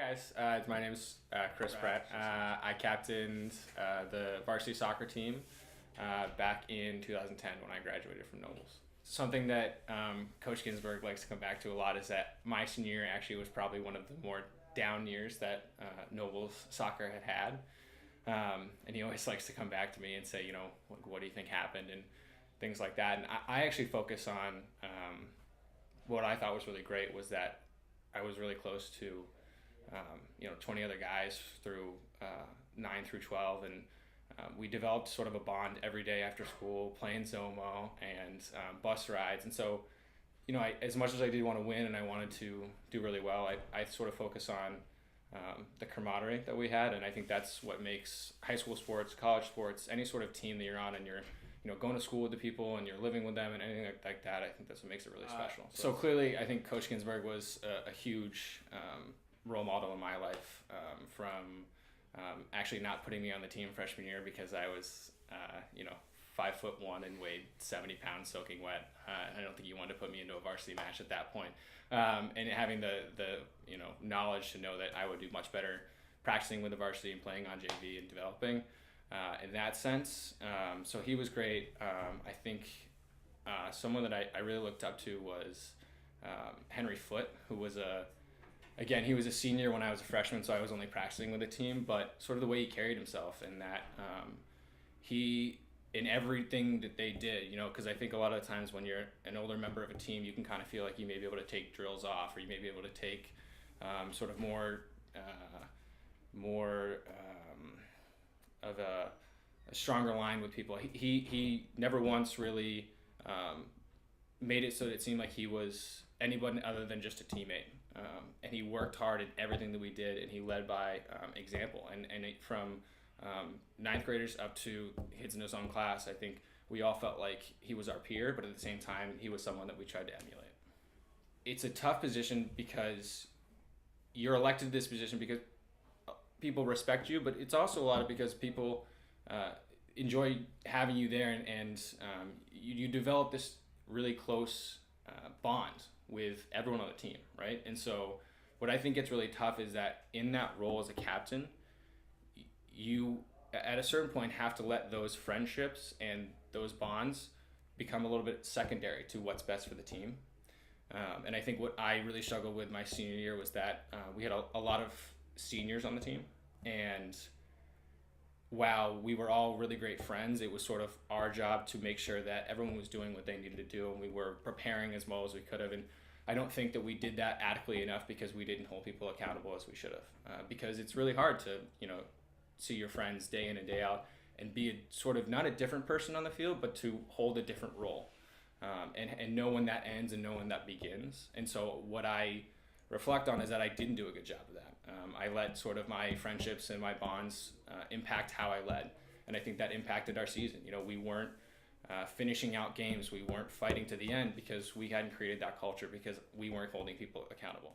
Guys, my name's Chris Pratt. I captained the varsity soccer team back in 2010 when I graduated from Nobles. Something that Coach Ginsburg likes to come back to a lot is that my senior year actually was probably one of the more down years that Nobles soccer had. And he always likes to come back to me and say, what do you think happened and things like that. And I actually focus on what I thought was really great was that I was really close to 20 other guys through 9 through 12, and we developed sort of a bond every day after school, playing Zomo and bus rides. And so, as much as I did want to win and I wanted to do really well, I sort of focus on the camaraderie that we had, and I think that's what makes high school sports, college sports, any sort of team that you're on and you're going to school with the people and you're living with them and anything like that, I think that's what makes it really special. So clearly, I think Coach Ginsburg was a huge role model in my life, from actually not putting me on the team freshman year because I was 5'1" and weighed 70 pounds soaking wet. I don't think he wanted to put me into a varsity match at that point. And having the knowledge to know that I would do much better practicing with the varsity and playing on JV and developing in that sense. So he was great. I think someone that I really looked up to was Henry Foote, who was he was a senior when I was a freshman, so I was only practicing with the team, but sort of the way he carried himself and that he, in everything that they did, because I think a lot of the times when you're an older member of a team, you can kind of feel like you may be able to take drills off, or you may be able to take sort of more of a stronger line with people. He never once really made it so that it seemed like he was anybody other than just a teammate. And he worked hard in everything that we did, and he led by example. And from ninth graders up to kids in his own class, I think we all felt like he was our peer, but at the same time, he was someone that we tried to emulate. It's a tough position because you're elected to this position because people respect you, but it's also a lot of because people enjoy having you there, and you develop this really close bond with everyone on the team, right? And so what I think gets really tough is that in that role as a captain, you at a certain point have to let those friendships and those bonds become a little bit secondary to what's best for the team. And I think what I really struggled with my senior year was that we had a lot of seniors on the team, and while we were all really great friends, it was sort of our job to make sure that everyone was doing what they needed to do, and we were preparing as well as we could have. And I don't think that we did that adequately enough because we didn't hold people accountable as we should have. Because it's really hard to, see your friends day in and day out and be sort of not a different person on the field, but to hold a different role, and know when that ends and know when that begins. And so what I reflect on is that I didn't do a good job of that. I let sort of my friendships and my bonds impact how I led, and I think that impacted our season. We weren't finishing out games, we weren't fighting to the end because we hadn't created that culture, because we weren't holding people accountable.